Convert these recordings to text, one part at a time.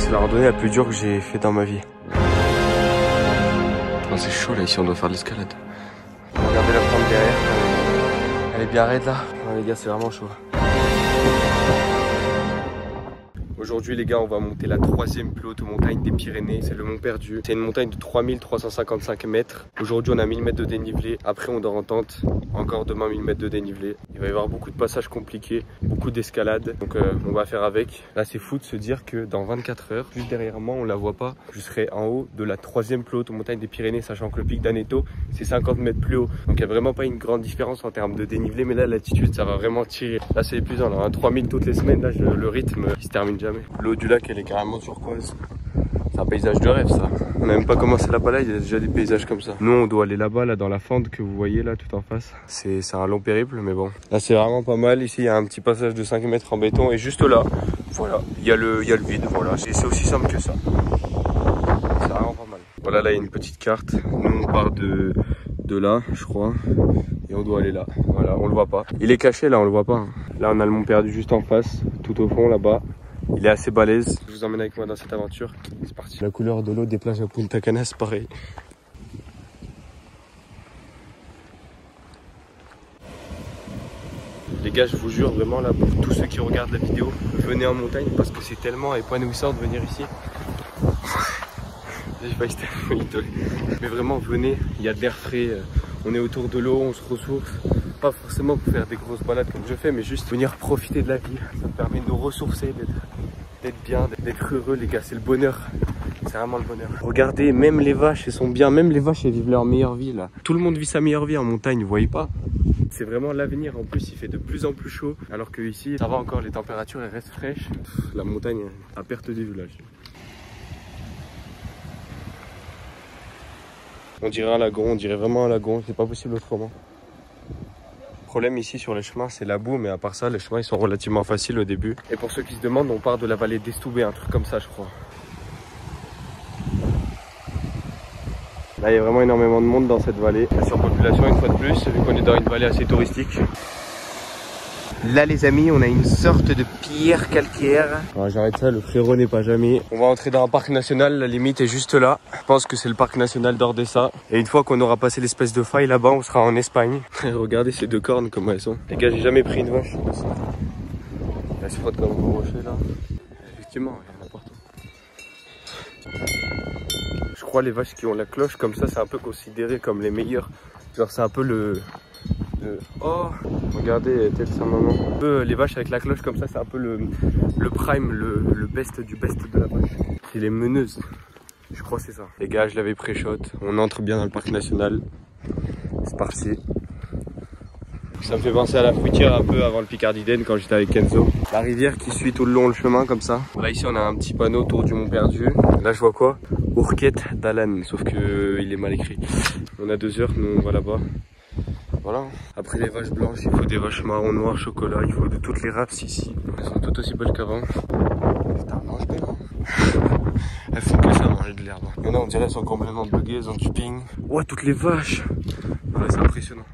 C'est la randonnée la plus dure que j'ai fait dans ma vie. Oh, c'est chaud là, ici on doit faire de l'escalade. Regardez la pente derrière. Elle est bien raide là. Oh, les gars, c'est vraiment chaud. Aujourd'hui les gars, on va monter la 3e plus haute montagne des Pyrénées, c'est le Mont Perdu. C'est une montagne de 3355 mètres. Aujourd'hui on a 1000 mètres de dénivelé, après on dort en tente, encore demain 1000 mètres de dénivelé. Il va y avoir beaucoup de passages compliqués, beaucoup d'escalades, donc on va faire avec. Là c'est fou de se dire que dans 24 heures, juste derrière moi, on la voit pas, je serai en haut de la 3e plus haute montagne des Pyrénées, sachant que le pic d'Aneto c'est 50 mètres plus haut. Donc il n'y a vraiment pas une grande différence en termes de dénivelé, mais là l'altitude ça va vraiment tirer. Là c'est épuisant, là, 3000 toutes les semaines, là le rythme il se termine jamais. L'eau du lac elle est carrément turquoise. C'est un paysage de rêve ça. On n'a même pas commencé la balade, il y a déjà des paysages comme ça. Nous on doit aller là-bas, là dans la fente que vous voyez là tout en face. C'est un long périple mais bon. Là c'est vraiment pas mal. Ici il y a un petit passage de 5 mètres en béton et juste là, voilà, il y a le vide. Voilà, c'est aussi simple que ça. C'est vraiment pas mal. Voilà, là il y a une petite carte. Nous on part de là je crois. Et on doit aller là. Voilà, on le voit pas. Il est caché là, on le voit pas. Là on a le Mont Perdu juste en face, tout au fond là-bas. Il est assez balèze. Je vous emmène avec moi dans cette aventure. C'est parti. La couleur de l'eau des plages à Punta Cana, c'est pareil. Les gars, je vous jure vraiment là, pour tous ceux qui regardent la vidéo, venez en montagne parce que c'est tellement épanouissant de venir ici. J'ai failli mais vraiment, venez, il y a de l'air frais. On est autour de l'eau, on se ressource. Pas forcément pour faire des grosses balades comme je fais, mais juste venir profiter de la vie. Ça me permet de nous ressourcer, d'être bien, d'être heureux les gars, c'est le bonheur. C'est vraiment le bonheur. Regardez, même les vaches, elles sont bien, même les vaches, elles vivent leur meilleure vie là. Tout le monde vit sa meilleure vie en montagne, vous voyez pas? C'est vraiment l'avenir, en plus il fait de plus en plus chaud, alors que ici, ça va encore, les températures elles restent fraîches. La montagne à perte de vue là. On dirait un lagon, on dirait vraiment un lagon, c'est pas possible autrement. Le problème ici sur les chemins c'est la boue, mais à part ça les chemins ils sont relativement faciles au début. Et pour ceux qui se demandent, on part de la vallée d'Estoubé, un truc comme ça je crois. Là il y a vraiment énormément de monde dans cette vallée. La surpopulation une fois de plus, vu qu'on est dans une vallée assez touristique. Là les amis, on a une sorte de pierre calcaire. J'arrête ça, le frérot n'est pas jamais. On va entrer dans un parc national, la limite est juste là. Je pense que c'est le parc national d'Ordesa. Et une fois qu'on aura passé l'espèce de faille là-bas, on sera en Espagne. Regardez ces deux cornes comment elles sont. Les gars, j'ai jamais pris une vache. Elle se frotte comme un gros rocher là. Effectivement, il y en a partout. Je crois les vaches qui ont la cloche comme ça, c'est un peu considéré comme les meilleures. Genre c'est un peu Oh, regardez, tête sa maman. Les vaches avec la cloche comme ça, c'est un peu le prime, le best du best de la vache. C'est les meneuses. Je crois que c'est ça. Les gars, je l'avais pré-shot. On entre bien dans le parc national. C'est parti. Ça me fait penser à la fruitière un peu avant le Picardiden quand j'étais avec Kenzo. La rivière qui suit tout le long le chemin comme ça. Là ici on a un petit panneau autour du Mont Perdu. Là je vois quoi? Ourquette d'Alan, sauf que il est mal écrit. On a 2 heures, nous on va là-bas. Voilà. Après les vaches blanches, il faut des vaches marron, noir, chocolat. Il faut de toutes les races ici. Elles sont toutes aussi belles qu'avant. Putain, mange bien. Elles font que ça, manger de l'herbe. Il y en a, on dirait, elles sont complètement buggées, elles ont du ping. Ouais, toutes les vaches. Ouais, c'est impressionnant.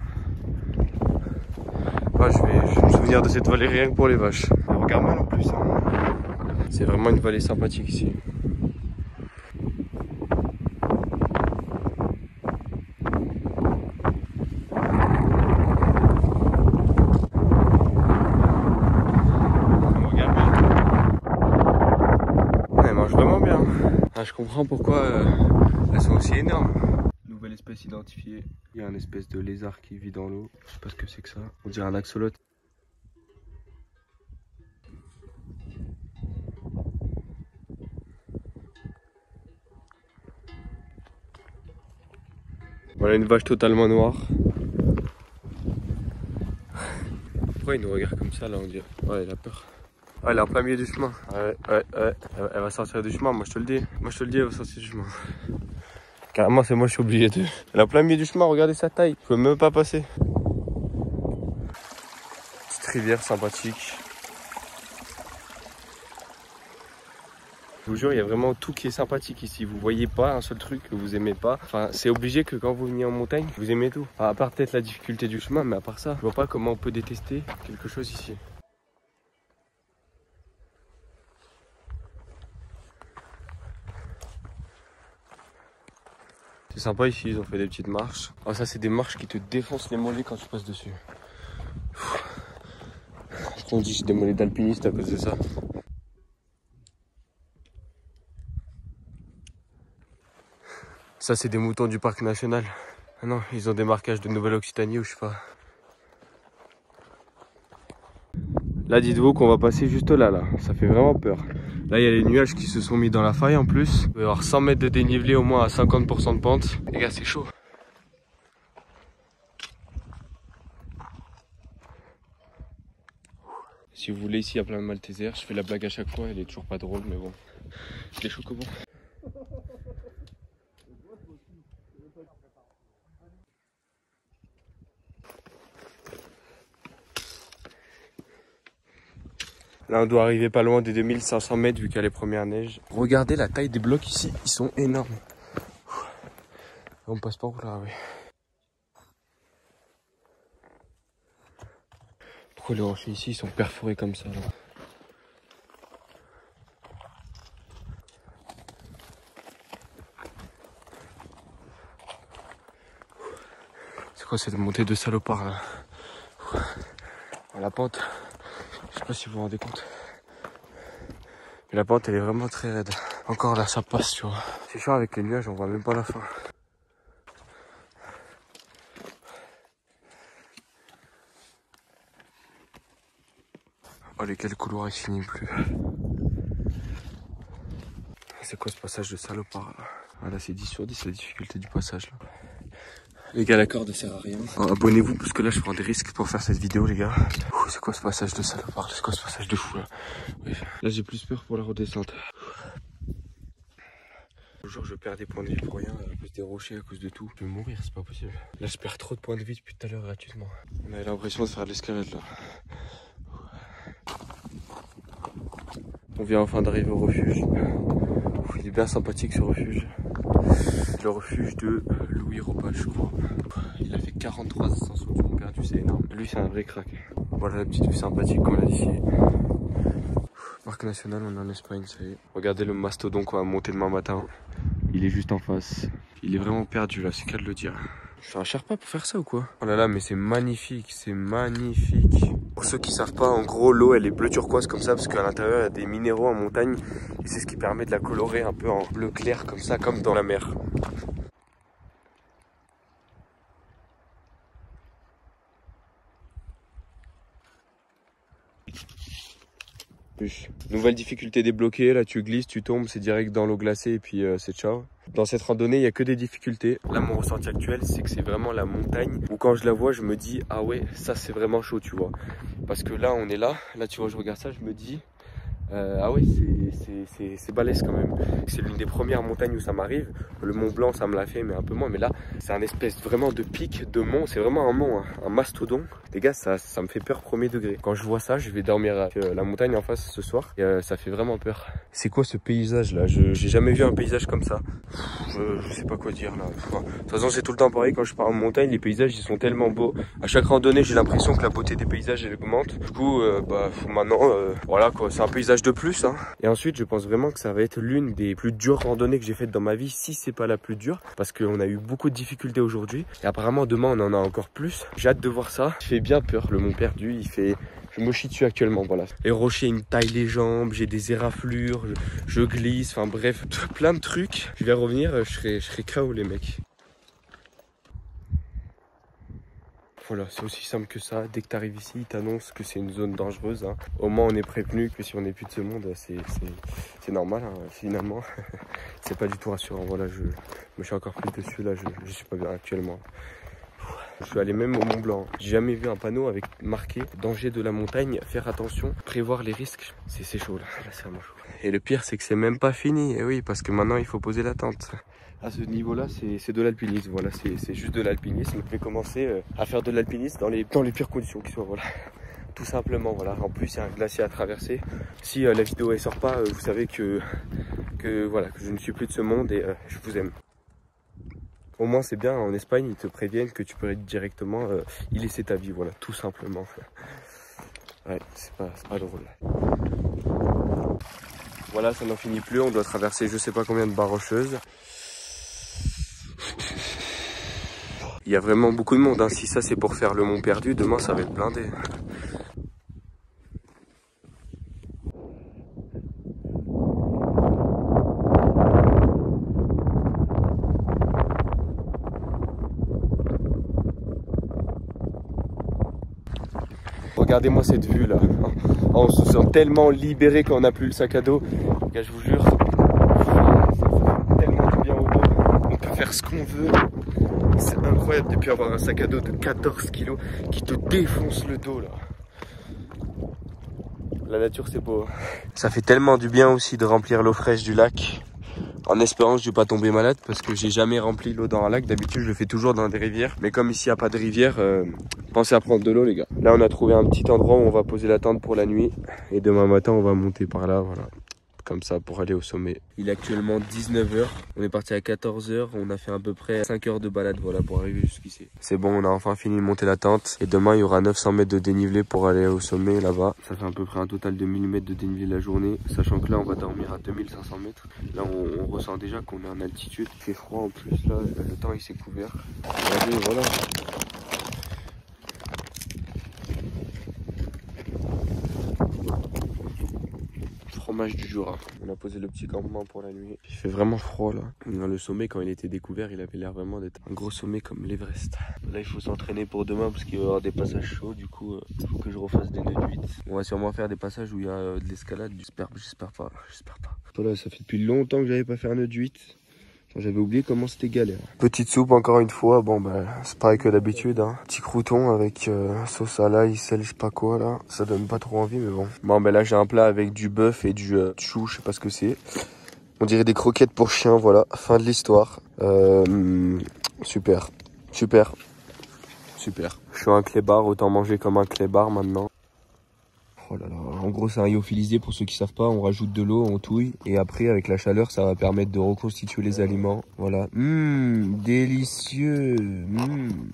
Ouais, je vais me souvenir de cette vallée rien que pour les vaches. Elle regarde mal en plus. Hein. C'est vraiment une vallée sympathique ici. Ah, je comprends pourquoi elles sont aussi énormes. Nouvelle espèce identifiée. Il y a une espèce de lézard qui vit dans l'eau. Je sais pas ce que c'est que ça. On dirait un axolote. Voilà une vache totalement noire. Pourquoi il nous regarde comme ça là on dirait? Ouais, il a peur. Ouais, elle est en plein milieu du chemin. Ouais. Elle va sortir du chemin, moi je te le dis. Moi je te le dis, elle va sortir du chemin. Carrément, c'est moi, je suis obligé de. Elle est en plein milieu du chemin, regardez sa taille. Je peux même pas passer. Petite rivière sympathique. Je vous jure, il y a vraiment tout qui est sympathique ici. Vous voyez pas un seul truc que vous aimez pas. Enfin, c'est obligé que quand vous venez en montagne, vous aimez tout. Enfin, à part peut-être la difficulté du chemin, mais à part ça, je vois pas comment on peut détester quelque chose ici. C'est sympa ici, ils ont fait des petites marches. Ah, ça c'est des marches qui te défoncent les mollets quand tu passes dessus. On dit que j'ai des mollets d'alpiniste à cause de ça. Ça c'est des moutons du parc national. Ah non, ils ont des marquages de Nouvelle-Occitanie ou je sais pas. Là dites-vous qu'on va passer juste là, ça fait vraiment peur. Là il y a les nuages qui se sont mis dans la faille en plus. Il va y avoir 100 mètres de dénivelé au moins à 50% de pente. Les gars c'est chaud. Si vous voulez, ici il y a plein de Maltesers. Je fais la blague à chaque fois, elle est toujours pas drôle mais bon. Il est chaud comment. Là on doit arriver pas loin des 2500 mètres vu qu'il y a les premières neiges. Regardez la taille des blocs ici, ils sont énormes. On passe par où là, oui. Pourquoi les rochers ici ils sont perforés comme ça là? C'est quoi cette montée de salopard là? La pente, je sais pas si vous vous rendez compte. Mais la pente elle est vraiment très raide. Encore là ça passe tu vois. C'est chiant avec les nuages, on voit même pas la fin. Oh lesquels couloirs ils finissent plus. C'est quoi ce passage de salopard là? Ah là c'est 10 sur 10 la difficulté du passage là. Les gars la corde sert à rien. Oh, abonnez-vous parce que là je prends des risques pour faire cette vidéo les gars. C'est quoi ce passage de salopard? C'est quoi ce passage de fou là? Oui. Là j'ai plus peur pour la redescente. Genre je perds des points de vie pour rien à cause des rochers, à cause de tout. Je vais mourir, c'est pas possible. Là je perds trop de points de vie depuis tout à l'heure gratuitement. On a l'impression de faire de l'escalade là. On vient enfin d'arriver au refuge. Il est bien sympathique ce refuge. Le refuge de Louis Ropal je crois. Il a fait 43 ascensions du Mont Perdu, c'est énorme. Lui c'est un vrai crack. Voilà la petite vue sympathique qu'on a ici. Parc national, on est en Espagne, ça y est. Regardez le mastodon qu'on va monter demain matin. Il est juste en face. Il est vraiment perdu là, c'est qu'à de le dire. Je fais un Sherpa pour faire ça ou quoi? Oh là là, mais c'est magnifique, c'est magnifique. Pour ceux qui savent pas, en gros, l'eau elle est bleu turquoise comme ça parce qu'à l'intérieur il y a des minéraux en montagne et c'est ce qui permet de la colorer un peu en bleu clair comme ça, comme dans la mer. Nouvelle difficulté débloquée, là tu glisses, tu tombes, c'est direct dans l'eau glacée et puis c'est ciao. Dans cette randonnée, il n'y a que des difficultés. Là, mon ressenti actuel, c'est que c'est vraiment la montagne où quand je la vois, je me dis, ah ouais, ça c'est vraiment chaud, tu vois. Parce que là, on est là tu vois, je regarde ça, je me dis, ah ouais, c'est balèze quand même. C'est l'une des premières montagnes où ça m'arrive. Le Mont Blanc, ça me l'a fait, mais un peu moins. Mais là, c'est un espèce vraiment de pic, de mont. C'est vraiment un mont, hein, un mastodon. Les gars, ça me fait peur premier degré. Quand je vois ça, je vais dormir à la montagne en face ce soir. Et ça fait vraiment peur. C'est quoi ce paysage là? J'ai jamais vu un paysage comme ça. Je sais pas quoi dire là. Enfin, de toute façon, c'est tout le temps pareil quand je pars en montagne. Les paysages, ils sont tellement beaux. À chaque randonnée, j'ai l'impression que la beauté des paysages, elle augmente. Du coup, maintenant, voilà quoi. C'est un paysage de plus. Hein. Et ensuite, je pense vraiment que ça va être l'une des plus dures randonnées que j'ai faites dans ma vie, si c'est pas la plus dure. Parce qu'on a eu beaucoup de difficultés aujourd'hui. Et apparemment, demain, on en a encore plus. J'ai hâte de voir ça. Il fait bien peur. Le Mont Perdu, il fait... Je me chie dessus actuellement, voilà. Les rochers, ils me taillent les jambes, j'ai des éraflures, je glisse, enfin bref, plein de trucs. Je vais revenir, je serai KO les mecs. Voilà, c'est aussi simple que ça. Dès que tu arrives ici, ils t'annoncent que c'est une zone dangereuse. Hein. Au moins, on est prévenu que si on n'est plus de ce monde, c'est normal. Hein. Finalement, c'est pas du tout rassurant. Voilà, je me suis encore pris dessus. Là, je suis pas bien actuellement. Je suis allé même au Mont Blanc. J'ai jamais vu un panneau avec marqué danger de la montagne, faire attention, prévoir les risques. C'est chaud là, c'est vraiment chaud. Et le pire, c'est que c'est même pas fini. Et oui, parce que maintenant, il faut poser la tente. À ce niveau-là, c'est de l'alpinisme. Voilà, c'est juste de l'alpinisme. Je vais commencer à faire de l'alpinisme dans les pires conditions qui soient. Voilà. Tout simplement, voilà. En plus, il y a un glacier à traverser. Si la vidéo elle sort pas, vous savez que voilà, que je ne suis plus de ce monde et je vous aime. Au moins c'est bien, en Espagne ils te préviennent que tu peux directement y laisser ta vie, voilà, tout simplement. Ouais, c'est pas drôle. Voilà, ça n'en finit plus, on doit traverser je sais pas combien de barres rocheuses. Il y a vraiment beaucoup de monde, hein. Si ça c'est pour faire le Mont Perdu, demain ça va être blindé. Regardez-moi cette vue là. Oh, on se sent tellement libéré quand on n'a plus le sac à dos. Les gars, je vous jure, ça fait tellement du bien au dos. On peut faire ce qu'on veut. C'est incroyable depuis avoir un sac à dos de 14 kg qui te défonce le dos là. La nature c'est beau. Ça fait tellement du bien aussi de remplir l'eau fraîche du lac. En espérant que je ne vais pas tomber malade parce que j'ai jamais rempli l'eau dans un lac. D'habitude, je le fais toujours dans des rivières. Mais comme ici, il n'y a pas de rivière, pensez à prendre de l'eau, les gars. Là, on a trouvé un petit endroit où on va poser la tente pour la nuit. Et demain matin, on va monter par là, voilà. Comme ça, pour aller au sommet. Il est actuellement 19 h. On est parti à 14 h. On a fait à peu près 5 heures de balade, voilà, pour arriver jusqu'ici. C'est bon, on a enfin fini de monter la tente. Et demain, il y aura 900 mètres de dénivelé pour aller au sommet, là-bas. Ça fait à peu près un total de 1000 mètres de dénivelé la journée. Sachant que là, on va dormir à 2500 mètres. Là, on ressent déjà qu'on est en altitude. Il fait froid en plus, là. Le temps, il s'est couvert. Regardez, voilà. Fromage du Jura. On a posé le petit campement pour la nuit. Il fait vraiment froid là. Le sommet, quand il était découvert, il avait l'air vraiment d'être un gros sommet comme l'Everest. Là, il faut s'entraîner pour demain parce qu'il va y avoir des passages chauds. Du coup, il faut que je refasse des nœuds de 8. On va sûrement faire des passages où il y a de l'escalade. J'espère pas. Voilà, ça fait depuis longtemps que j'avais pas fait un nœud de 8. J'avais oublié comment c'était galère. Petite soupe encore une fois, bon bah c'est pareil que d'habitude, hein. Petit crouton avec sauce à l'ail, sel, je sais pas quoi là. Ça donne pas trop envie mais bon. Bon bah là j'ai un plat avec du bœuf et du chou, je sais pas ce que c'est. On dirait des croquettes pour chien, voilà. Fin de l'histoire. Super. Je suis un clébard, autant manger comme un clébard maintenant. Oh là là, en gros c'est un lyophilisé pour ceux qui savent pas, on rajoute de l'eau, on touille et après avec la chaleur ça va permettre de reconstituer les aliments. Voilà, délicieux.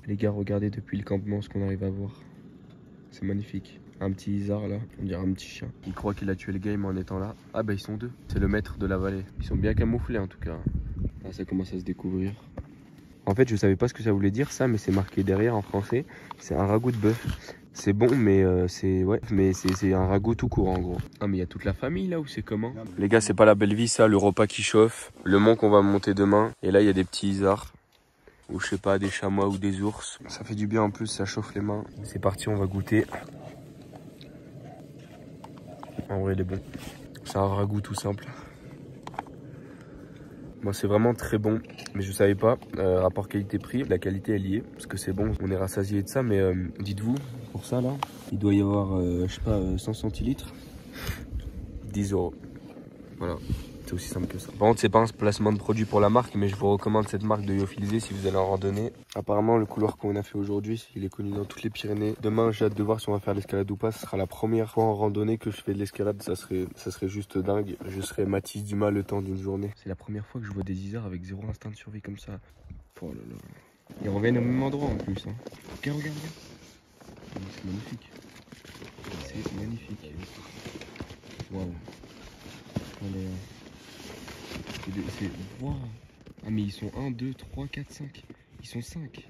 Les gars, regardez depuis le campement ce qu'on arrive à voir. C'est magnifique. Un petit isard là, on dirait un petit chien. Il croit qu'il a tué le game en étant là. Ah bah ils sont deux, c'est le maître de la vallée. Ils sont bien camouflés en tout cas. Là ça commence à se découvrir. En fait je savais pas ce que ça voulait dire ça, mais c'est marqué derrière en français. C'est un ragoût de bœuf. C'est bon, mais c'est un ragoût tout court en gros. Ah mais il y a toute la famille là ou c'est comment? Les gars, c'est pas la belle vie ça, le repas qui chauffe, le mont qu'on va monter demain. Et là il y a des petits isards, ou je sais pas, des chamois ou des ours. Ça fait du bien en plus, ça chauffe les mains. C'est parti, on va goûter. En vrai il est bon. C'est un ragoût tout simple. Moi c'est vraiment très bon, mais je savais pas, rapport qualité-prix, la qualité elle y est, parce que c'est bon, on est rassasié de ça, mais dites-vous, pour ça là, il doit y avoir, je sais pas, 100 centilitres, 10 €. Voilà, c'est aussi simple que ça. Par contre c'est pas un placement de produit pour la marque, mais je vous recommande cette marque de lyophilisé si vous allez en randonnée. Apparemment le couloir qu'on a fait aujourd'hui, il est connu dans toutes les Pyrénées. Demain j'ai hâte de voir si on va faire l'escalade ou pas. Ce sera la première fois en randonnée que je fais de l'escalade, ça serait juste dingue. Je serais Mathis Dumas le temps d'une journée. C'est la première fois que je vois des isards avec zéro instinct de survie comme ça. Oh là là. Ils reviennent au même endroit en plus. Hein. Regarde. C'est magnifique. C'est magnifique. Waouh. Wow. Ah mais ils sont 1, 2, 3, 4, 5. Ils sont 5.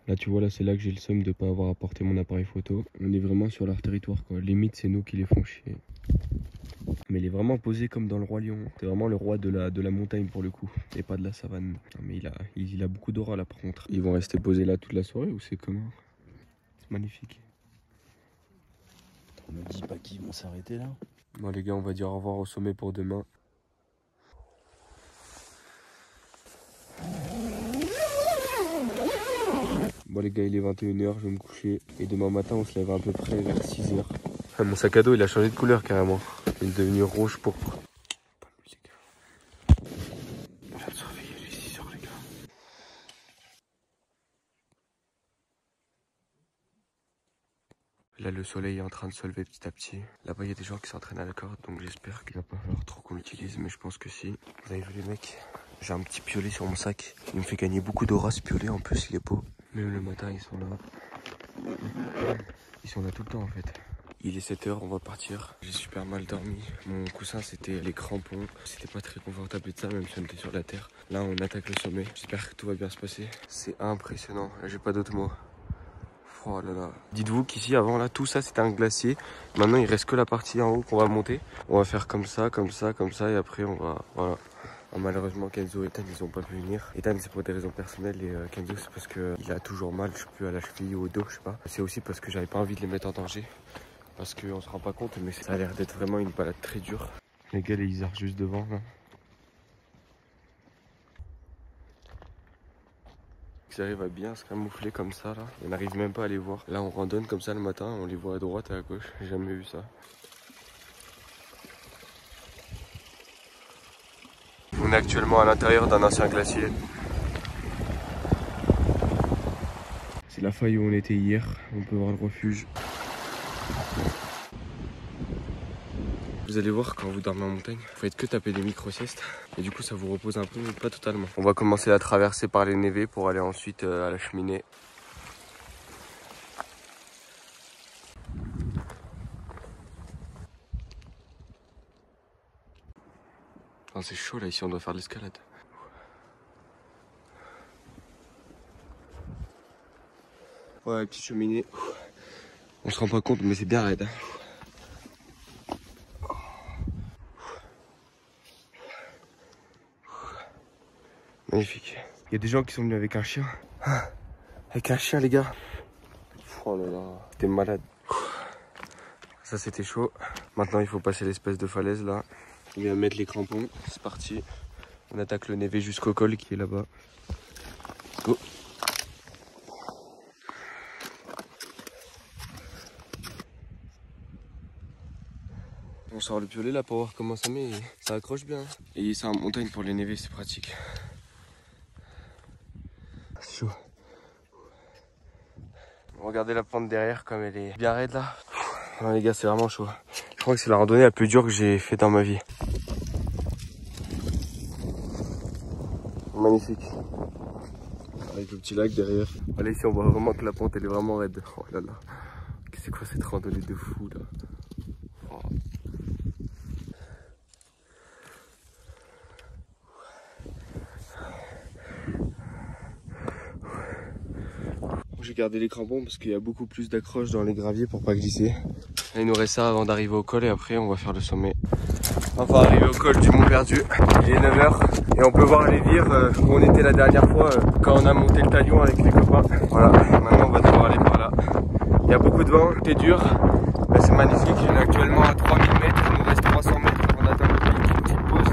Là tu vois, là c'est là que j'ai le seum de pas avoir apporté mon appareil photo. On est vraiment sur leur territoire quoi. Limite c'est nous qui les font chier. Mais il est vraiment posé comme dans le Roi Lion. C'est vraiment le roi de la montagne pour le coup. Et pas de la savane. Non, mais il a beaucoup d'aura là par contre. Ils vont rester posés là toute la soirée ou c'est comment? C'est magnifique. On me dit pas qu'ils vont s'arrêter là. Bon les gars, on va dire au revoir au sommet pour demain. Bon les gars, il est 21 h, je vais me coucher. Et demain matin, on se lève à peu près vers 6 h. Ah, mon sac à dos, il a changé de couleur carrément. Il est devenu rouge pourpre. Pas de musique. On vient de surveiller les 6 h les gars. Là, le soleil est en train de se lever petit à petit. Là-bas, il y a des gens qui s'entraînent à la corde, donc j'espère qu'il va pas falloir trop qu'on l'utilise, mais je pense que si. Vous avez vu les mecs? J'ai un petit piolet sur mon sac. Il me fait gagner beaucoup d'aura ce piolet, en plus il est beau. Même le matin, ils sont là. Ils sont là tout le temps en fait. Il est 7 h, on va partir. J'ai super mal dormi. Mon coussin c'était les crampons. C'était pas très confortable et de ça, même si on était sur la terre. Là on attaque le sommet. J'espère que tout va bien se passer. C'est impressionnant, j'ai pas d'autres mots. Oh là là. Dites-vous qu'ici avant là tout ça c'était un glacier. Maintenant il reste que la partie en haut qu'on va monter. On va faire comme ça, comme ça, comme ça et après on va... Voilà. Ah, malheureusement Kenzo et Ethan ils ont pas pu venir. Ethan c'est pour des raisons personnelles et Kenzo c'est parce qu'il a toujours mal, je sais plus, à la cheville ou au dos, je sais pas. C'est aussi parce que j'avais pas envie de les mettre en danger. Parce qu'on se rend pas compte mais ça a l'air d'être vraiment une balade très dure. Les gars ils arrivent juste devant là. Ils arrivent à bien se camoufler comme ça là. On n'arrive même pas à les voir. Là on randonne comme ça le matin, on les voit à droite et à gauche. J'ai jamais vu ça. On est actuellement à l'intérieur d'un ancien glacier. C'est la faille où on était hier. On peut voir le refuge. Vous allez voir quand vous dormez en montagne, vous faites que taper des micro-siestes. Et du coup ça vous repose un peu mais pas totalement. On va commencer la traversée par les névés pour aller ensuite à la cheminée. Oh, c'est chaud là ici, on doit faire de l'escalade. Ouais, petite cheminée. On se rend pas compte mais c'est bien raide. Magnifique. Il y a des gens qui sont venus avec un chien. Avec un chien les gars. Oh là là, c'était malade. Ça c'était chaud. Maintenant il faut passer l'espèce de falaise là. On vient mettre les crampons, c'est parti. On attaque le névé jusqu'au col qui est là-bas. Go. On sort le piolet là pour voir comment ça met. Ça accroche bien. Et ça en montagne pour les névés, c'est pratique. C'est chaud. Regardez la pente derrière comme elle est bien raide là. Ouais, les gars, c'est vraiment chaud. Je crois que c'est la randonnée la plus dure que j'ai fait dans ma vie. Magnifique. Avec le petit lac derrière. Voilà, ici on voit vraiment que la pente elle est vraiment raide. Oh là là. C'est quoi cette randonnée de fou là? Oh. J'ai gardé les crampons parce qu'il y a beaucoup plus d'accroches dans les graviers pour pas glisser. Là, il nous reste ça avant d'arriver au col et après on va faire le sommet. On va arriver au col du Mont Perdu. Il est 9 h et on peut voir les vires où on était la dernière fois quand on a monté le talion avec les copains. Voilà, maintenant on va devoir aller par là. Il y a beaucoup de vent, c'est dur. Là c'est magnifique, on est actuellement à 3000 mètres, il nous reste 300 mètres pour atteindre le pic. Une petite pause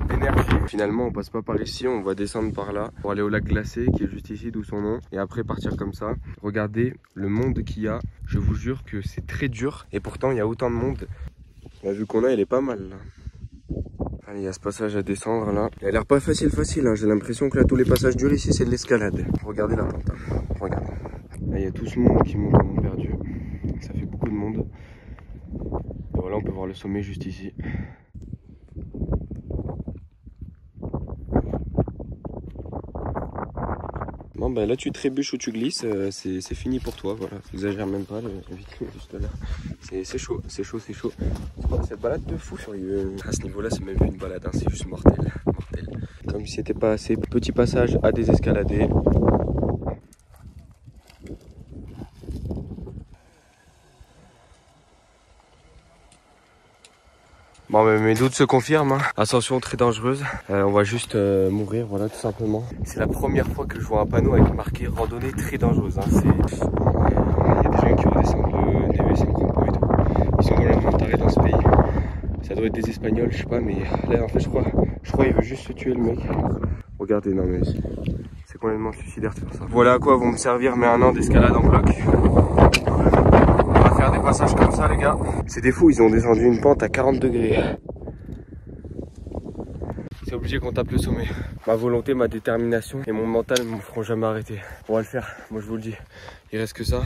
d'énergie. Finalement on passe pas par ici, on va descendre par là pour aller au lac glacé qui est juste ici, d'où son nom. Et après partir comme ça. Regardez le monde qu'il y a, je vous jure que c'est très dur. Et pourtant il y a autant de monde. La vue qu'on a elle est pas mal là. Allez, il y a ce passage à descendre là. Il a l'air pas facile hein. J'ai l'impression que là tous les passages durs ici c'est de l'escalade. Regardez la pente, hein. Regardez. Là il y a tout ce monde qui monte au Mont Perdu. Ça fait beaucoup de monde. Et voilà, on peut voir le sommet juste ici. Bon bah là tu trébuches ou tu glisses, c'est fini pour toi, voilà, j'exagère même pas, juste là. C'est chaud, c'est chaud, c'est chaud. Cette balade de fou furieux. À ce niveau là c'est même plus une balade, hein, c'est juste mortel, mortel. Comme si c'était pas assez, petit passage à désescalader. Bon, mais mes doutes se confirment, hein. Ascension très dangereuse, on va juste mourir, voilà, tout simplement. C'est la première fois que je vois un panneau avec marqué randonnée très dangereuse, hein. Il y a des gens qui redescendent le névé sans crampons et tout. Ils sont complètement tarés dans ce pays. Ça doit être des Espagnols, je sais pas, mais là en fait je crois qu'il veut juste se tuer le mec. Regardez, non mais c'est complètement suicidaire de faire ça. Voilà à quoi vont me servir mes 1 an d'escalade en bloc. Des passages comme ça les gars, c'est des fous, ils ont descendu une pente à 40 degrés. C'est obligé qu'on tape le sommet. Ma volonté, ma détermination et mon mental ne me feront jamais arrêter. On va le faire, moi je vous le dis. Il reste que ça.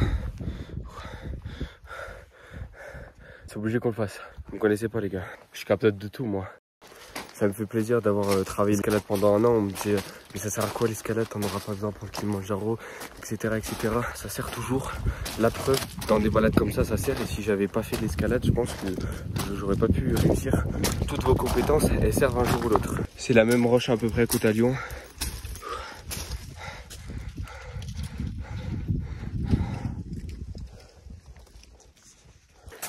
C'est obligé qu'on le fasse. Vous me connaissez pas les gars, je suis capable de tout moi. Ça me fait plaisir d'avoir travaillé l'escalade pendant un an. On me disait mais ça sert à quoi l'escalade, t'en auras pas besoin pour le Kilimanjaro, etc., etc. Ça sert toujours. La preuve, dans des balades comme ça sert. Et si j'avais pas fait l'escalade, je pense que j'aurais pas pu réussir. Toutes vos compétences, elles servent un jour ou l'autre. C'est la même roche à peu près qu'au Talion.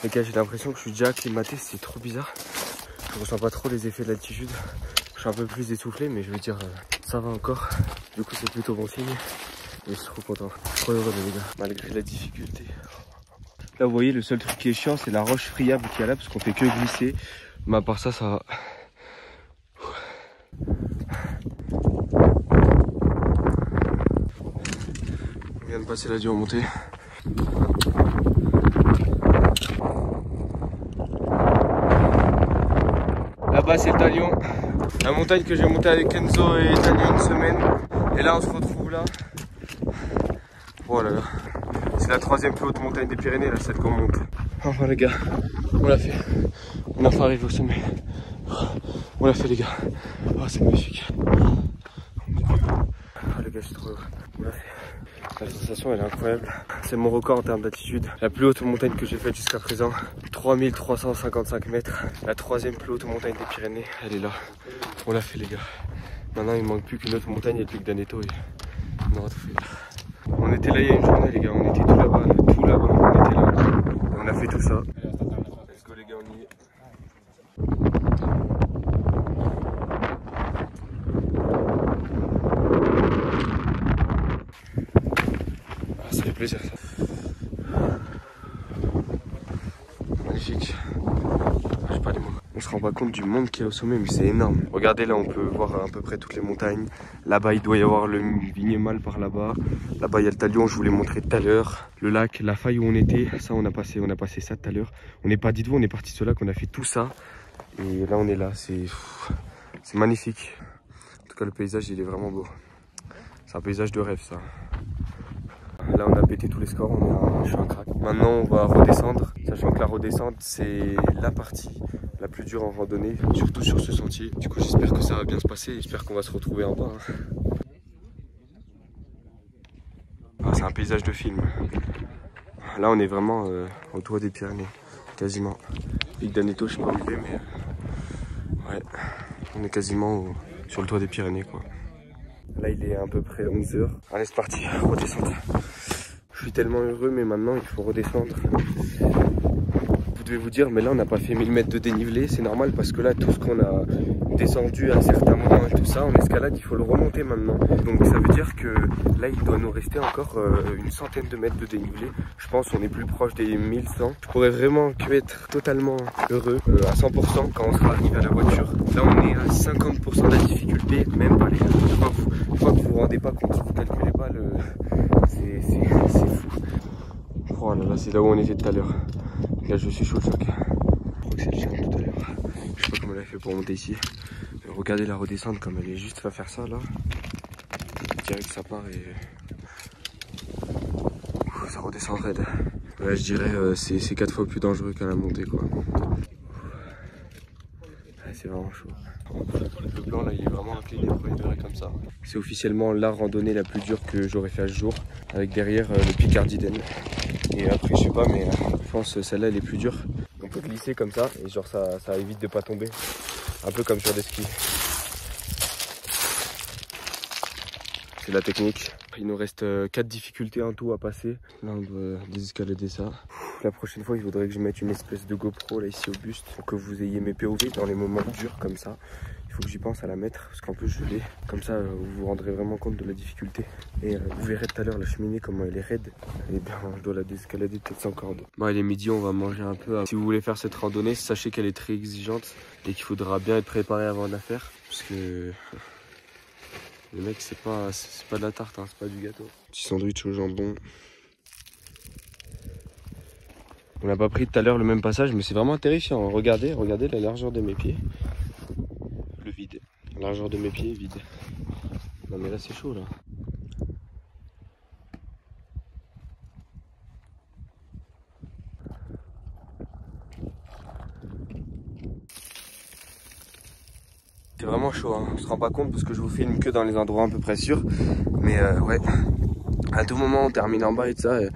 Les gars, j'ai l'impression que je suis déjà acclimaté, c'est trop bizarre. Je ressens pas trop les effets de l'altitude. Je suis un peu plus essoufflé, mais je veux dire, ça va encore. Du coup, c'est plutôt bon signe. Et je suis trop content, trop heureux les gars, malgré la difficulté. Là, vous voyez, le seul truc qui est chiant, c'est la roche friable qu'il y a là, parce qu'on fait que glisser. Mais à part ça, ça va. On vient de passer la duremontée. Là-bas, c'est le Talion. La montagne que j'ai montée avec Kenzo et Tania une semaine. Et là, on se retrouve là. Oh là là. C'est la troisième plus haute montagne des Pyrénées, là, celle qu'on monte. Enfin, les gars, on l'a fait. On a enfin arrivé au sommet. On l'a fait, les gars. Oh, c'est magnifique. Oh, les gars, je suis trop heureux. On l'a fait. La sensation, elle est incroyable. C'est mon record en termes d'altitude. La plus haute montagne que j'ai faite jusqu'à présent. 3355 mètres. La troisième plus haute montagne des Pyrénées. Elle est là. On l'a fait, les gars. Maintenant, il ne manque plus qu'une autre montagne, le pic d'Aneto. Et on aura tout fait. On était là il y a une journée, les gars. On était tout là-bas. Tout là-bas. On était là. Et on a fait tout ça. Let's go, les gars, on y est. Ah, ça fait plaisir, ça. Magnifique. Je sais pas les mots. On se rend pas compte du monde qu'il y a au sommet, mais c'est énorme. Regardez, là, on peut voir à peu près toutes les montagnes. Là-bas, il doit y avoir le Vignemale par là-bas. Là-bas, il y a le Talion, je vous l'ai montré tout à l'heure. Le lac, la faille où on était, ça, on a passé ça tout à l'heure. On n'est pas dit de vous, on est parti de ce lac, on a fait tout ça. Et là, on est là, c'est magnifique. En tout cas, le paysage, il est vraiment beau. C'est un paysage de rêve, ça. Là, on a pété tous les scores, je suis un crack. Maintenant, on va redescendre, sachant que la redescente, c'est la partie la plus dure en randonnée, surtout sur ce sentier. Du coup, j'espère que ça va bien se passer, j'espère qu'on va se retrouver en bas. Ah, c'est un paysage de film. Là, on est vraiment au toit des Pyrénées, quasiment. Pic d'Aneto, je sais pas où il est, mais ouais, on est quasiment sur le toit des Pyrénées, quoi. Là, il est à peu près 11 h. Allez, c'est parti, redescente. Je suis tellement heureux, mais maintenant, il faut redescendre. Vous devez vous dire, mais là, on n'a pas fait 1000 mètres de dénivelé. C'est normal parce que là, tout ce qu'on a descendu à un certain moment et tout ça, en escalade, il faut le remonter maintenant. Donc, ça veut dire que là, il doit nous rester encore une centaine de mètres de dénivelé. Je pense qu'on est plus proche des 1100. Je pourrais vraiment que être totalement heureux à 100% quand on sera arrivé à la voiture. Là, on est à 50% de la difficulté, même pas les gars. Je crois que vous vous rendez pas compte, vous calculez pas le... C'est fou. Oh là là, c'est là où on était tout à l'heure. Là, je suis chaud le choc. Je crois que c'est le chien tout à l'heure. Je sais pas comment elle a fait pour monter ici. Mais regardez la redescente comme elle est juste à faire ça là. Je dirais que ça part et... ça redescend raide. Là, je dirais c'est 4 fois plus dangereux qu'à la montée quoi. C'est vraiment chaud. Le plan là il est vraiment incliné pour libérer comme ça. C'est officiellement la randonnée la plus dure que j'aurais fait à ce jour. Avec derrière le pic Ardiden. Et après je sais pas mais je pense que celle-là elle est plus dure. On peut glisser comme ça et genre ça évite de pas tomber. Un peu comme sur des skis. C'est la technique. Il nous reste 4 difficultés en tout à passer. Là on doit désescalader ça. La prochaine fois il faudrait que je mette une espèce de GoPro là ici au buste pour que vous ayez mes POV dans les moments durs comme ça. Il faut que j'y pense à la mettre parce qu'en plus je l'ai. Comme ça vous vous rendrez vraiment compte de la difficulté. Et vous verrez tout à l'heure la cheminée comment elle est raide. Et bien je dois la désescalader peut-être sans corde. Bon il est midi, on va manger un peu. Si vous voulez faire cette randonnée, sachez qu'elle est très exigeante et qu'il faudra bien être préparé avant de la faire. Parce que les mecs c'est pas de la tarte, hein, c'est pas du gâteau. Petit sandwich au jambon. On n'a pas pris tout à l'heure le même passage, mais c'est vraiment terrifiant. Regardez la largeur de mes pieds. Le vide. La largeur de mes pieds, vide. Non mais là c'est chaud là. vraiment chaud, hein. On se rend pas compte parce que je vous filme que dans les endroits à peu près sûrs. Mais ouais, à tout moment on termine en bas et tout ça. Et...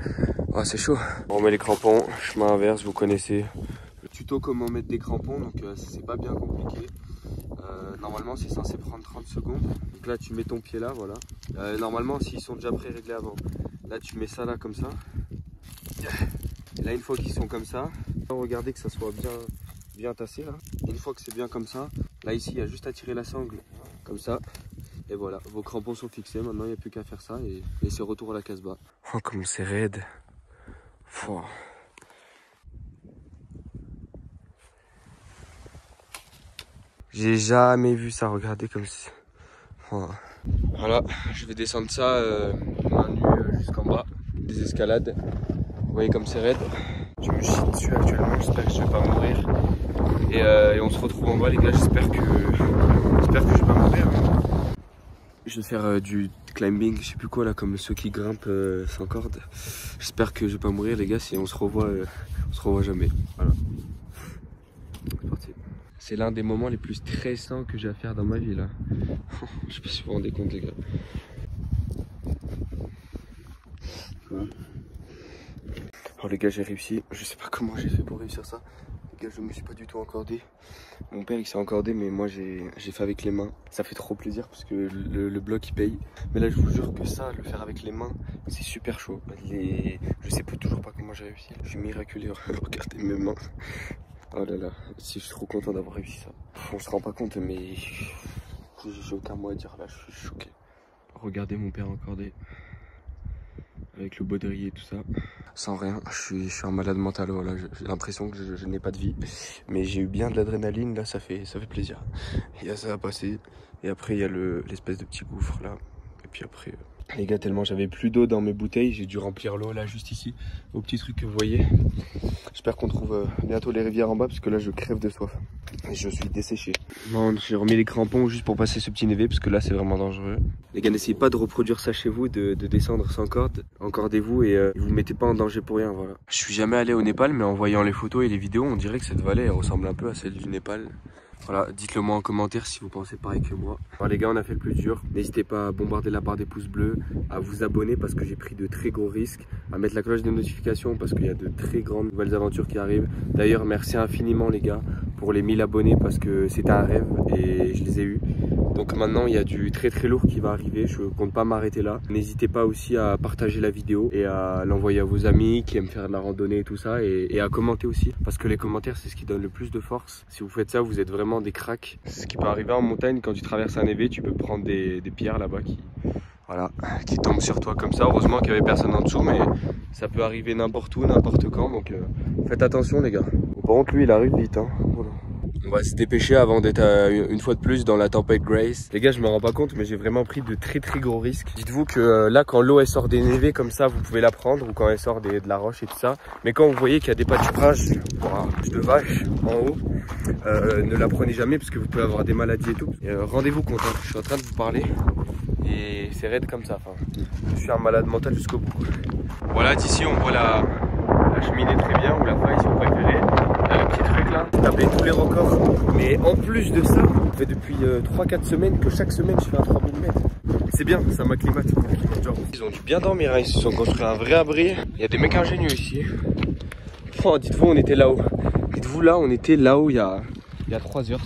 ouais, c'est chaud. On remet les crampons, chemin inverse, vous connaissez. Le tuto comment mettre des crampons, donc c'est pas bien compliqué. Normalement c'est censé prendre 30 secondes. Donc là tu mets ton pied là, voilà. Normalement s'ils sont déjà pré-réglés avant, là tu mets ça là comme ça. Et là une fois qu'ils sont comme ça, regardez que ça soit bien tassé là. Une fois que c'est bien comme ça, là ici il y a juste à tirer la sangle comme ça. Et voilà, vos crampons sont fixés, maintenant il n'y a plus qu'à faire ça et c'est retour à la Casbah. Oh comme c'est raide. Wow. J'ai jamais vu ça, regardez comme si... Voilà, je vais descendre ça main nue jusqu'en bas, des escalades. Vous voyez comme c'est raide. Je me chie dessus actuellement, j'espère que je vais pas mourir. Et on se retrouve en bas les gars, j'espère que je vais pas mourir. Je vais faire du climbing, je sais plus quoi là, comme ceux qui grimpent sans corde. J'espère que je vais pas mourir les gars, si on se revoit jamais. Voilà. C'est parti. C'est l'un des moments les plus stressants que j'ai à faire dans ma vie là. Je sais pas si vous vous rendez compte les gars. Oh les gars, j'ai réussi. Je sais pas comment j'ai fait pour réussir ça. Les gars, je me suis pas du tout encordé. Mon père il s'est encordé, mais moi j'ai fait avec les mains. Ça fait trop plaisir parce que le bloc il paye. Mais là je vous jure que ça, le faire avec les mains, c'est super chaud. Je sais toujours pas comment j'ai réussi. Je suis miraculeux. Regardez mes mains. Oh là là, si je suis trop content d'avoir réussi ça. On se rend pas compte, mais j'ai aucun mot à dire là, je suis choqué. Regardez mon père encordé. Avec le baudrier et tout ça. Sans rien, je suis un malade mental, voilà. J'ai l'impression que je n'ai pas de vie. Mais j'ai eu bien de l'adrénaline, là ça fait plaisir. Il y a ça à passer. Et après il y a l'espèce de petit gouffre là. Et puis après... les gars, tellement j'avais plus d'eau dans mes bouteilles, j'ai dû remplir l'eau là juste ici, au petit truc que vous voyez. J'espère qu'on trouve bientôt les rivières en bas parce que là je crève de soif. Et je suis desséché. Bon, j'ai remis les crampons juste pour passer ce petit névé parce que là c'est vraiment dangereux. Les gars, n'essayez pas de reproduire ça chez vous, de descendre sans corde. Encordez-vous et vous mettez pas en danger pour rien, voilà. Je suis jamais allé au Népal, mais en voyant les photos et les vidéos, on dirait que cette vallée elle ressemble un peu à celle du Népal. Voilà, dites-le moi en commentaire si vous pensez pareil que moi. Alors les gars, on a fait le plus dur. N'hésitez pas à bombarder la barre des pouces bleus, à vous abonner parce que j'ai pris de très gros risques, à mettre la cloche de notification parce qu'il y a de très grandes nouvelles aventures qui arrivent. D'ailleurs, merci infiniment les gars pour les 1000 abonnés parce que c'était un rêve et je les ai eus. Donc maintenant, il y a du très lourd qui va arriver. Je compte pas m'arrêter là. N'hésitez pas aussi à partager la vidéo et à l'envoyer à vos amis qui aiment faire de la randonnée et tout ça et à commenter aussi parce que les commentaires, c'est ce qui donne le plus de force. Si vous faites ça, vous êtes vraiment des cracks. C'est ce qui peut arriver en montagne quand tu traverses un évé, tu peux prendre des pierres là-bas qui tombent sur toi comme ça. Heureusement qu'il n'y avait personne en dessous, mais ça peut arriver n'importe où, n'importe quand, donc faites attention les gars. Par contre lui il arrive vite hein. Voilà. On va se dépêcher avant d'être une fois de plus dans la tempête Grace. Les gars, je me rends pas compte, mais j'ai vraiment pris de très gros risques. Dites-vous que là, quand l'eau elle sort des névés comme ça, vous pouvez la prendre, ou quand elle sort de la roche et tout ça. Mais quand vous voyez qu'il y a des pâturages de vaches en haut, ne la prenez jamais parce que vous pouvez avoir des maladies et tout. Rendez-vous compte, hein. Je suis en train de vous parler et c'est raide comme ça. Enfin, je suis un malade mental jusqu'au bout. Voilà, d'ici on voit la cheminée très bien, ou la faille si vous préférez. Le petit truc là, taper tous les records. Mais en plus de ça, ça fait depuis 3-4 semaines que chaque semaine je fais un 3000 mètres. C'est bien, ça m'acclimate. Ils ont dû bien dormir, hein. Ils se sont construits un vrai abri. Il y a des mecs ingénieux ici. Oh, dites-vous, on était là-haut. Dites-vous là, on était là-haut il y a 3 heures.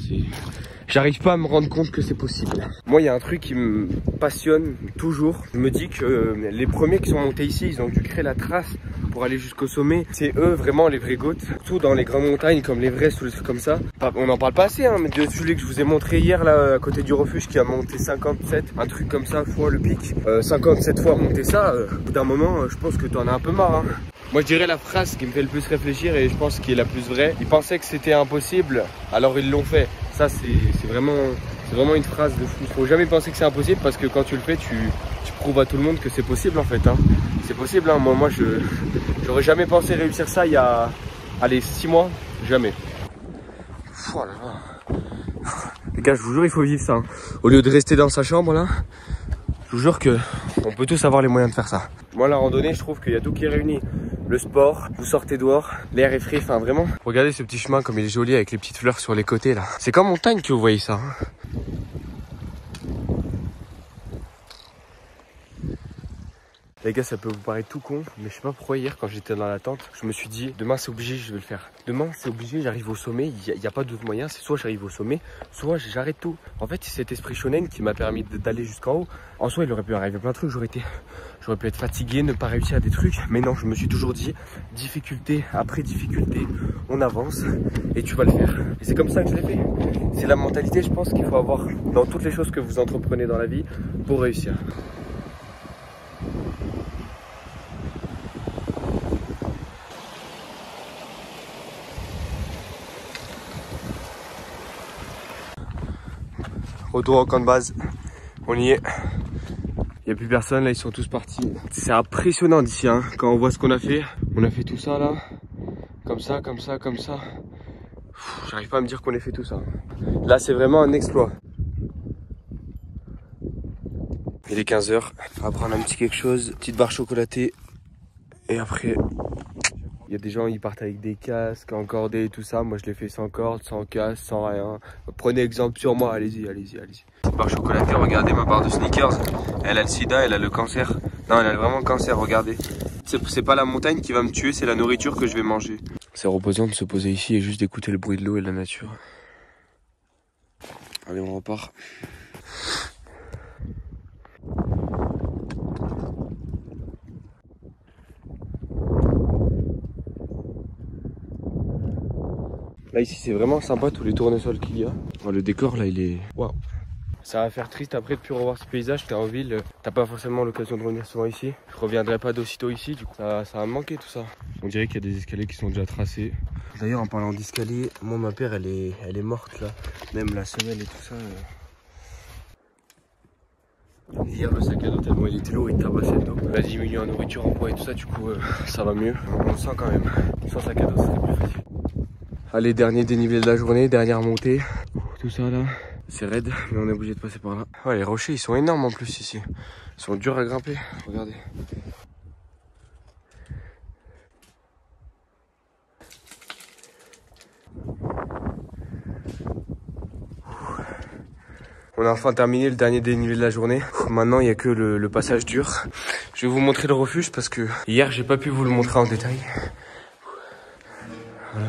J'arrive pas à me rendre compte que c'est possible. Moi, il y a un truc qui me passionne toujours. Je me dis que les premiers qui sont montés ici, ils ont dû créer la trace pour aller jusqu'au sommet. C'est eux vraiment les vrais goats. Surtout dans les grandes montagnes comme l'Everest ou les trucs comme ça. On n'en parle pas assez, hein, mais de celui que je vous ai montré hier là à côté du refuge qui a monté 57, un truc comme ça, fois le pic. 57 fois monter ça, au bout d'un moment, je pense que tu en as un peu marre. Hein. Moi je dirais la phrase qui me fait le plus réfléchir et je pense qui est la plus vraie. Ils pensaient que c'était impossible, alors ils l'ont fait. Ça c'est vraiment une phrase de fou. Faut jamais penser que c'est impossible parce que quand tu le fais, tu prouves à tout le monde que c'est possible en fait. Hein. C'est possible, hein. Moi j'aurais jamais pensé réussir ça il y a, allez, 6 mois, jamais. Oh là là. Les gars, je vous jure, il faut vivre ça. Hein. Au lieu de rester dans sa chambre là, je vous jure que on peut tous avoir les moyens de faire ça. Moi la randonnée, je trouve qu'il y a tout qui est réuni. Le sport, vous sortez dehors, l'air est frais, enfin vraiment. Regardez ce petit chemin comme il est joli avec les petites fleurs sur les côtés là. C'est comme montagne que vous voyez ça. Hein. Les gars, ça peut vous paraître tout con, mais je sais pas pourquoi hier, quand j'étais dans la tente, je me suis dit, demain c'est obligé, je vais le faire. Demain c'est obligé, j'arrive au sommet, il n'y a pas d'autre moyen, c'est soit j'arrive au sommet, soit j'arrête tout. En fait, c'est cet esprit shonen qui m'a permis d'aller jusqu'en haut. En soi, il aurait pu arriver plein de trucs, j'aurais pu être fatigué, ne pas réussir à des trucs, mais non, je me suis toujours dit, difficulté après difficulté, on avance et tu vas le faire. Et c'est comme ça que je l'ai fait. C'est la mentalité, je pense, qu'il faut avoir dans toutes les choses que vous entreprenez dans la vie pour réussir. Retour au camp de base, on y est. Il n'y a plus personne, là ils sont tous partis. C'est impressionnant d'ici, hein, quand on voit ce qu'on a fait. On a fait tout ça là, comme ça, comme ça, comme ça. J'arrive pas à me dire qu'on ait fait tout ça. Là c'est vraiment un exploit. Il est 15 h, on va prendre un petit quelque chose, petite barre chocolatée. Et après, il y a des gens, ils partent avec des casques, encordés et tout ça. Moi je l'ai fait sans corde, sans casque, sans rien. Prenez exemple sur moi, allez-y, allez-y, allez-y. Petite barre chocolatée, regardez ma barre de sneakers. Elle a le sida, elle a le cancer. Non, elle a vraiment le cancer, regardez. C'est pas la montagne qui va me tuer, c'est la nourriture que je vais manger. C'est reposant de se poser ici et juste d'écouter le bruit de l'eau et de la nature. Allez, on repart. Là ici c'est vraiment sympa tous les tournesols qu'il y a. Bon, le décor là il est... Waouh. Ça va faire triste après de plus revoir ce paysage. T'es en ville, t'as pas forcément l'occasion de revenir souvent ici. Je reviendrai pas d'aussitôt ici, du coup ça va me manquer tout ça. On dirait qu'il y a des escaliers qui sont déjà tracés. D'ailleurs en parlant d'escalier, moi ma paire elle est morte là. Même la semelle et tout ça. Hier le sac à dos tellement il était lourd, il tabassait le dos. On a diminué en nourriture, en poids et tout ça, du coup ça va mieux. On le sent quand même. Sans sac à dos c'était plus facile. Allez, dernier dénivelé de la journée, dernière montée. Tout ça là, c'est raide, mais on est obligé de passer par là. Ouais, les rochers ils sont énormes en plus ici. Ils sont durs à grimper, regardez. On a enfin terminé le dernier dénivelé de la journée. Maintenant, il n'y a que le passage dur. Je vais vous montrer le refuge parce que hier, j'ai pas pu vous le montrer en détail. Voilà.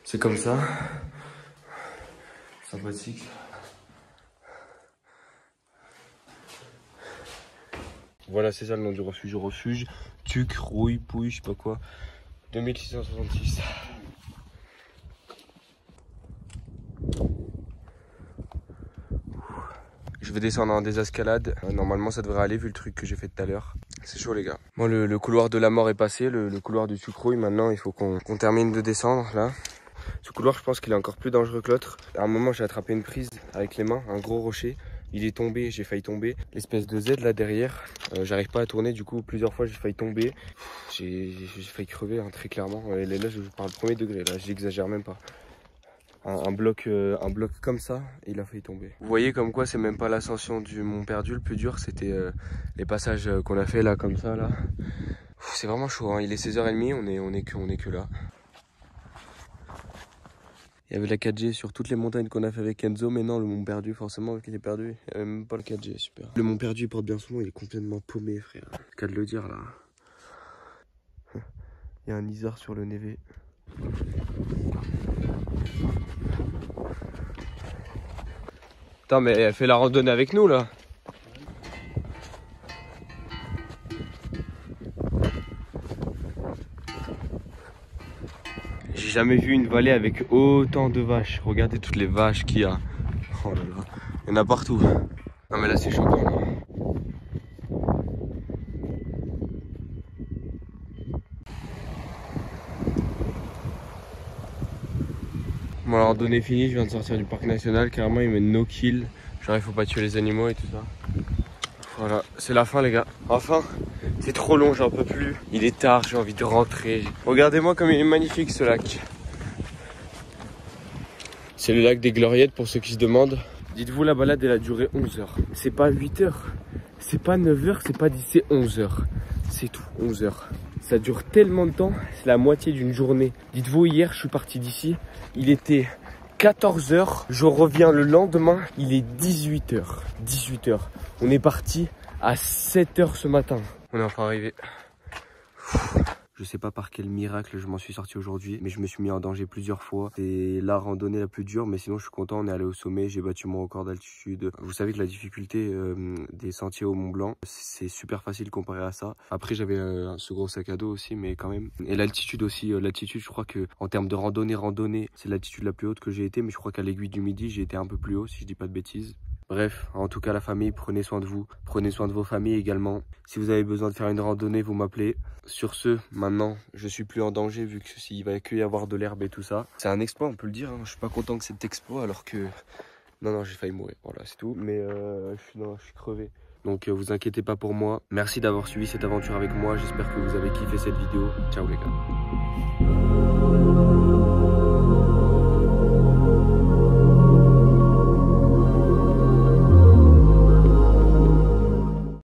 C'est comme ça. Sympathique. Voilà, c'est ça le nom du refuge. Refuge, Tuc, Rouille, Pouille, je sais pas quoi. 2666. Je vais descendre en désescalade. Normalement, ça devrait aller vu le truc que j'ai fait tout à l'heure. C'est chaud, les gars. Bon, le couloir de la mort est passé, le couloir du Tuc-Rouille. Maintenant, il faut qu'on termine de descendre là. Ce couloir, je pense qu'il est encore plus dangereux que l'autre. À un moment, j'ai attrapé une prise avec les mains, un gros rocher. Il est tombé, j'ai failli tomber. L'espèce de Z là derrière, j'arrive pas à tourner. Du coup, plusieurs fois, j'ai failli tomber. J'ai failli crever, hein, très clairement. Et là, je parle premier degré. Là, j'exagère même pas. Un bloc comme ça, et il a failli tomber. Vous voyez comme quoi c'est même pas l'ascension du Mont Perdu le plus dur, c'était les passages qu'on a fait là comme ça là. C'est vraiment chaud, hein. Il est 16h30, on est que là. Il y avait la 4G sur toutes les montagnes qu'on a fait avec Enzo, mais non, le Mont Perdu, forcément, avec il est perdu, il n'y avait même pas le 4G, super. Le Mont Perdu, il porte bien son nom, il est complètement paumé, frère. C'est qu'à de le dire là. Il y a un isard sur le névé. Putain, mais elle fait la randonnée avec nous là. J'ai jamais vu une vallée avec autant de vaches. Regardez toutes les vaches qu'il y a. Oh là là, il y en a partout. Non mais là c'est choquant là. Bon, la randonnée est finie, je viens de sortir du parc national. Carrément, il met no kill. Genre, il faut pas tuer les animaux et tout ça. Voilà, c'est la fin, les gars. Enfin, c'est trop long, j'en peux plus. Il est tard, j'ai envie de rentrer. Regardez-moi comme il est magnifique ce lac. C'est le lac des Gloriettes pour ceux qui se demandent. Dites-vous, la balade, elle a duré 11 heures. C'est pas 8 heures, c'est pas 9 heures, c'est pas 10, c'est 11 heures. C'est tout, 11 heures. Ça dure tellement de temps, c'est la moitié d'une journée. Dites-vous, hier, je suis parti d'ici, il était 14 h, je reviens le lendemain, il est 18 h. 18 h. On est parti à 7 h ce matin. On est enfin arrivé. Je sais pas par quel miracle je m'en suis sorti aujourd'hui, mais je me suis mis en danger plusieurs fois. C'est la randonnée la plus dure, mais sinon je suis content. On est allé au sommet, j'ai battu mon record d'altitude. Vous savez que la difficulté des sentiers au Mont Blanc, c'est super facile comparé à ça. Après j'avais ce gros sac à dos aussi, mais quand même. Et l'altitude aussi, l'altitude, je crois que en termes de randonnée, c'est l'altitude la plus haute que j'ai été, mais je crois qu'à l'Aiguille du Midi, j'ai été un peu plus haut, si je dis pas de bêtises. Bref, en tout cas la famille, prenez soin de vous, prenez soin de vos familles également. Si vous avez besoin de faire une randonnée, vous m'appelez. Sur ce, maintenant, je suis plus en danger vu qu'il va que y avoir de l'herbe et tout ça. C'est un exploit, on peut le dire, hein. Je suis pas content que cet exploit alors que... Non, j'ai failli mourir, voilà, c'est tout. Mais je suis crevé. Donc vous inquiétez pas pour moi. Merci d'avoir suivi cette aventure avec moi, j'espère que vous avez kiffé cette vidéo. Ciao les gars.